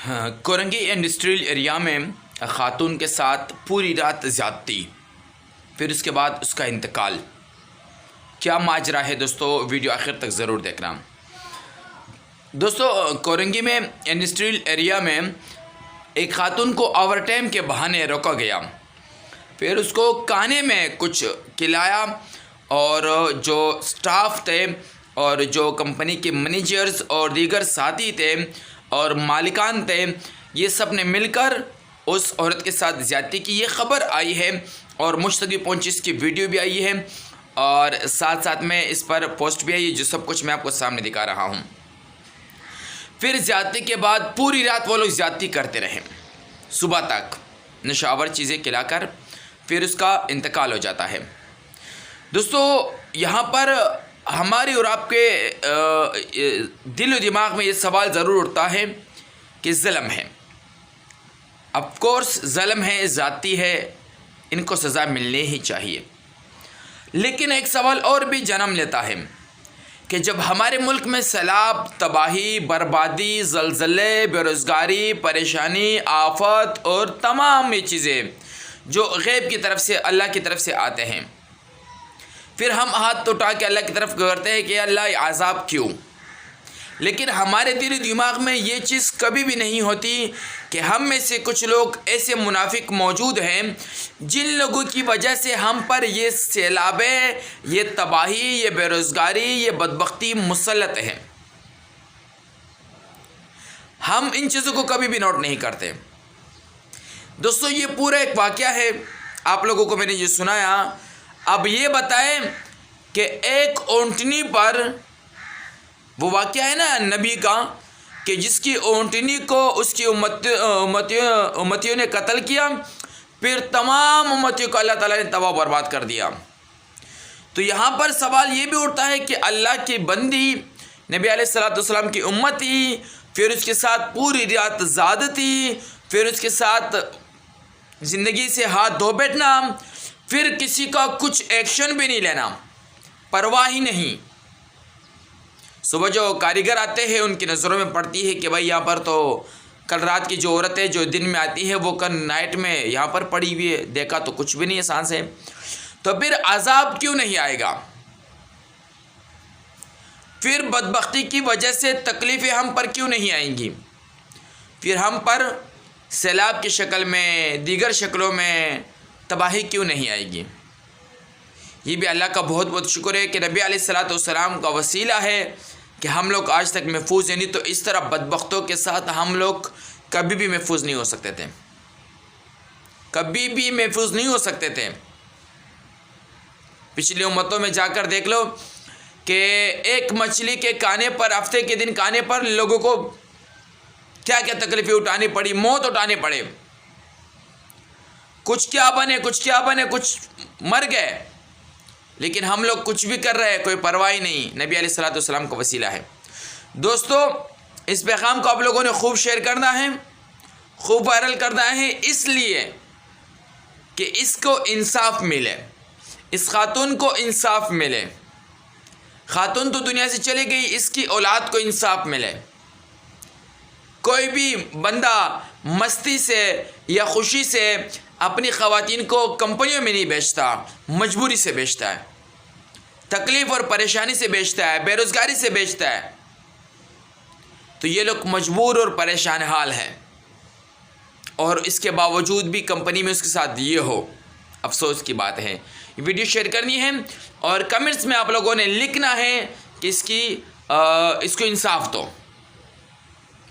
Korangi industrial area میں خاتون کے ساتھ پوری رات زیادتی، پھر اس کے بعد اس کا انتقال۔ کیا ماجرا ہے دوستو؟ ویڈیو آخر تک ضرور دیکھنا۔ دوستو، کورنگی میں انڈسٹریل ایریا میں ایک خاتون کو اوور ٹائم کے بہانے روکا گیا، پھر اس کو کانے میں کچھ کھلایا، اور جو سٹاف تھے اور جو کمپنی کے منیجرز اور دیگر ساتھی تھے اور مالکان تھے، یہ سب نے مل کر اس عورت کے ساتھ زیادتی کی۔ یہ خبر آئی ہے اور مجھ تک بھی پہنچی، اس کی ویڈیو بھی آئی ہے اور ساتھ ساتھ میں اس پر پوسٹ بھی آئی ہے، جو سب کچھ میں آپ کو سامنے دکھا رہا ہوں۔ پھر زیادتی کے بعد پوری رات وہ لوگ زیادتی کرتے رہے، صبح تک نشہ آور چیزیں کھلا کر پھر اس کا انتقال ہو جاتا ہے۔ دوستو، یہاں پر ہماری اور آپ کے دل و دماغ میں یہ سوال ضرور اٹھتا ہے کہ ظلم ہے، آف کورس ظلم ہے، زیادتی ہے، ان کو سزا ملنی ہی چاہیے۔ لیکن ایک سوال اور بھی جنم لیتا ہے کہ جب ہمارے ملک میں سیلاب، تباہی، بربادی، زلزلے، بے روزگاری، پریشانی، آفت اور تمام یہ چیزیں جو غیب کی طرف سے، اللہ کی طرف سے آتے ہیں، پھر ہم ہاتھ اٹھا کے اللہ کی طرف کرتے ہیں کہ اللہ یہ عذاب کیوں؟ لیکن ہمارے دل و دماغ میں یہ چیز کبھی بھی نہیں ہوتی کہ ہم میں سے کچھ لوگ ایسے منافق موجود ہیں جن لوگوں کی وجہ سے ہم پر یہ سیلابیں، یہ تباہی، یہ بے روزگاری، یہ بدبختی مسلط ہے۔ ہم ان چیزوں کو کبھی بھی نوٹ نہیں کرتے۔ دوستو، یہ پورا ایک واقعہ ہے، آپ لوگوں کو میں نے یہ سنایا۔ اب یہ بتائیں کہ ایک اونٹنی پر، وہ واقعہ ہے نا نبی کا کہ جس کی اونٹنی کو اس کی امتیوں نے قتل کیا، پھر تمام امتیوں کو اللہ تعالیٰ نے تباہ و برباد کر دیا۔ تو یہاں پر سوال یہ بھی اٹھتا ہے کہ اللہ کی بندی نبی علیہ السلام کی امتی، پھر اس کے ساتھ پوری رات زیادتی، پھر اس کے ساتھ زندگی سے ہاتھ دھو بیٹھنا، پھر کسی کا کچھ ایکشن بھی نہیں لینا، پرواہ ہی نہیں۔ صبح جو کاریگر آتے ہیں ان کی نظروں میں پڑتی ہے کہ بھائی یہاں پر تو کل رات کی جو عورت ہے جو دن میں آتی ہے وہ کل نائٹ میں یہاں پر پڑی ہوئی ہے، دیکھا تو کچھ بھی نہیں ہے، سانس ہے، تو پھر عذاب کیوں نہیں آئے گا؟ پھر بدبختی کی وجہ سے تکلیفیں ہم پر کیوں نہیں آئیں گی؟ پھر ہم پر سیلاب کی شکل میں، دیگر شکلوں میں تباہی کیوں نہیں آئے گی؟ یہ بھی اللہ کا بہت بہت شکر ہے کہ نبی علیہ السلام کا وسیلہ ہے کہ ہم لوگ آج تک محفوظ ہیں، نہیں تو اس طرح بدبختوں کے ساتھ ہم لوگ کبھی بھی محفوظ نہیں ہو سکتے تھے، کبھی بھی محفوظ نہیں ہو سکتے تھے۔ پچھلی امتوں میں جا کر دیکھ لو کہ ایک مچھلی کے کھانے پر، ہفتے کے دن کھانے پر لوگوں کو کیا کیا تکلیفیں اٹھانی پڑی، موت اٹھانے پڑے، کچھ کیا بنے، کچھ مر گئے، لیکن ہم لوگ کچھ بھی کر رہے ہیں، کوئی پرواہ نہیں۔ نبی علیہ السلام کا وسیلہ ہے۔ دوستو، اس پیغام کو آپ لوگوں نے خوب شیئر کرنا ہے، خوب وائرل کرنا ہے، اس لیے کہ اس کو انصاف ملے، اس خاتون کو انصاف ملے۔ خاتون تو دنیا سے چلی گئی، اس کی اولاد کو انصاف ملے۔ کوئی بھی بندہ مستی سے یا خوشی سے اپنی خواتین کو کمپنیوں میں نہیں بیچتا، مجبوری سے بیچتا ہے، تکلیف اور پریشانی سے بیچتا ہے، بے روزگاری سے بیچتا ہے، تو یہ لوگ مجبور اور پریشان حال ہیں، اور اس کے باوجود بھی کمپنی میں اس کے ساتھ یہ ہو، افسوس کی بات ہے۔ یہ ویڈیو شیئر کرنی ہے اور کمنٹس میں آپ لوگوں نے لکھنا ہے کہ اس کو انصاف دو۔